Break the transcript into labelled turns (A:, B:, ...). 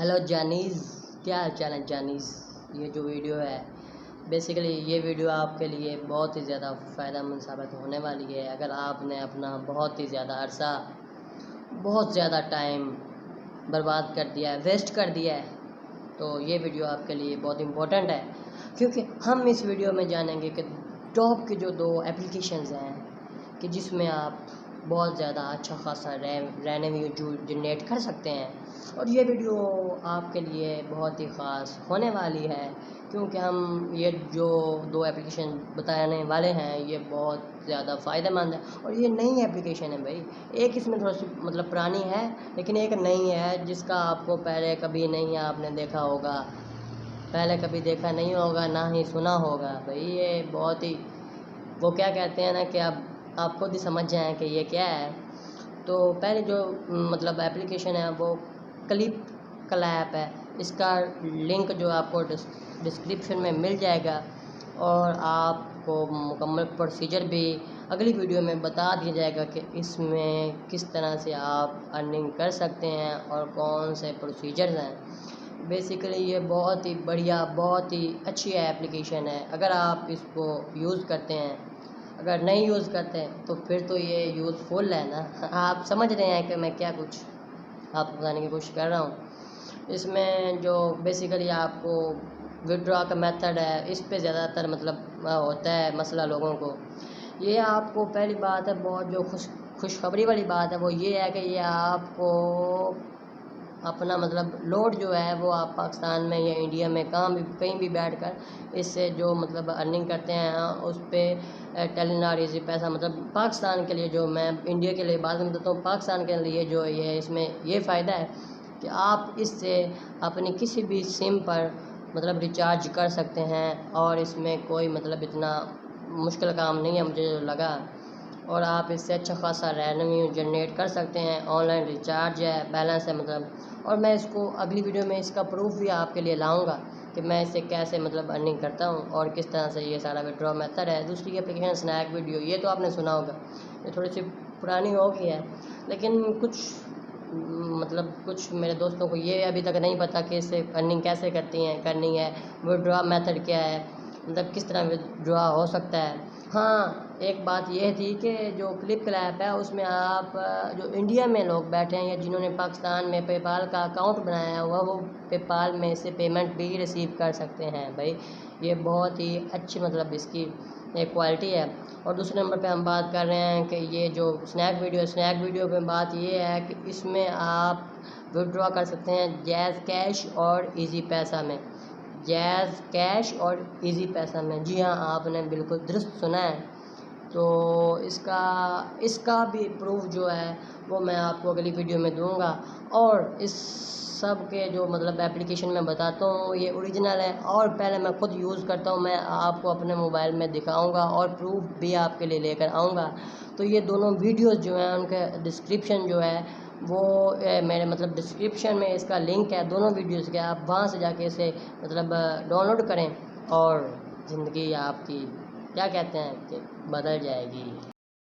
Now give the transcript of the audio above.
A: Hello جانیز، کیا حال چال ہے جانیز؟ یہ جو ویڈیو ہے بیسیکلی یہ ویڈیو آپ کے لیے بہت ہی زیادہ فائدہ مند ثابت ہونے والی ہے۔ اگر آپ نے اپنا بہت ہی زیادہ عرصہ، بہت زیادہ ٹائم برباد کر دیا ہے، ویسٹ کر دیا ہے، تو یہ ویڈیو آپ کے لیے بہت امپورٹنٹ ہے، کیونکہ ہم اس ویڈیو میں جانیں گے کہ ٹاپ کی جو 2 اپلیکیشنز ہیں کہ جس میں آپ بہت زیادہ اچھا خاصا ریونیو جنریٹ کر سکتے ہیں۔ اور یہ ویڈیو آپ کے لیے بہت ہی خاص ہونے والی ہے، کیونکہ ہم یہ جو 2 اپلیکیشن بتانے والے ہیں یہ بہت زیادہ فائدہ مند ہے، اور یہ نئی اپلیکیشن ہے بھائی۔ ایک اس میں تھوڑا سی پرانی ہے، لیکن ایک نئی ہے جس کا آپ کو پہلے کبھی نہیں آپ نے دیکھا ہوگا، پہلے کبھی دیکھا نہیں ہوگا، نہ ہی سنا ہوگا بھائی۔ یہ بہت ہی وہ کیا کہتے ہیں نا کہ اب آپ خود ہی سمجھ جائیں کہ یہ کیا ہے۔ تو پہلے جو اپلیکیشن ہے وہ کلپ کلیپ ہے۔ اس کا لنک جو آپ کو ڈسکرپشن میں مل جائے گا، اور آپ کو مکمل پروسیجر بھی اگلی ویڈیو میں بتا دیا جائے گا کہ اس میں کس طرح سے آپ ارننگ کر سکتے ہیں اور کون سے پروسیجرز ہیں۔ بیسیکلی یہ بہت ہی بڑھیا، بہت ہی اچھی اپلیکیشن ہے اگر آپ اس کو یوز کرتے ہیں۔ اگر نہیں یوز کرتے تو پھر تو یہ یوزفل ہے نا۔ آپ سمجھ رہے ہیں کہ میں کیا کچھ آپ کو بتانے کی کوشش کر رہا ہوں۔ اس میں جو بیسیکلی آپ کو وڈرا کا میتھڈ ہے، اس پہ زیادہ تر ہوتا ہے مسئلہ لوگوں کو۔ یہ آپ کو پہلی بات ہے، بہت جو خوشخبری والی بات ہے وہ یہ ہے کہ یہ آپ کو اپنا لوڈ جو ہے وہ آپ پاکستان میں یا انڈیا میں کہیں بھی بیٹھ کر اس سے جو ارننگ کرتے ہیں اس پہ ٹیلنار ایزی پیسہ پاکستان کے لیے، جو میں انڈیا کے لیے بات میں بتاتا ہوں، پاکستان کے لیے جو یہ اس میں یہ فائدہ ہے کہ آپ اس سے اپنی کسی بھی سم پر ریچارج کر سکتے ہیں، اور اس میں کوئی اتنا مشکل کام نہیں ہے مجھے جو لگا، اور آپ اس سے اچھا خاصا ریونیو جنریٹ کر سکتے ہیں۔ آن لائن ریچارج ہے، بیلنس ہے اور میں اس کو اگلی ویڈیو میں اس کا پروف بھی آپ کے لیے لاؤں گا کہ میں اس سے کیسے ارننگ کرتا ہوں اور کس طرح سے یہ سارا وڈرا میتھڈ ہے۔ دوسری اپلیکیشن اسنیک ویڈیو، یہ تو آپ نے سنا ہوگا، یہ تھوڑی سی پرانی ہو گئی ہے، لیکن کچھ میرے دوستوں کو یہ ابھی تک نہیں پتہ کہ اس سے ارننگ کیسے کرنی ہے، وڈرا میتھڈ کیا ہے، کس طرح وڈرا ہو سکتا ہے۔ ہاں، ایک بات یہ تھی کہ جو کلپ کلیپ ہے اس میں آپ جو انڈیا میں لوگ بیٹھے ہیں یا جنہوں نے پاکستان میں پے پال کا اکاؤنٹ بنایا ہوا، وہ پے پال میں سے پیمنٹ بھی ریسیو کر سکتے ہیں بھائی۔ یہ بہت ہی اچھی اس کی ایک کوالٹی ہے۔ اور دوسرے نمبر پہ ہم بات کر رہے ہیں کہ یہ جو اسنیک ویڈیو پہ بات یہ ہے کہ اس میں آپ وڈرا کر سکتے ہیں جیز کیش اور ایزی پیسہ میں، جیز کیش اور ایزی پیسہ میں۔ جی ہاں، آپ نے بالکل درست سنا ہے۔ تو اس کا بھی پروف جو ہے وہ میں آپ کو اگلی ویڈیو میں دوں گا، اور اس سب کے جو اپلیکیشن میں بتاتا ہوں یہ اوریجنل ہے، اور پہلے میں خود یوز کرتا ہوں، میں آپ کو اپنے موبائل میں دکھاؤں گا اور پروف بھی آپ کے لیے لے کر آؤں گا۔ تو یہ دونوں ویڈیوز جو ہیں ان کے ڈسکرپشن جو ہے وہ میرے ڈسکرپشن میں اس کا لنک ہے دونوں ویڈیوز کے، آپ وہاں سے جا کے اسے ڈاؤن لوڈ کریں، اور زندگی آپ کی کیا کہتے ہیں کہ بدل جائے گی۔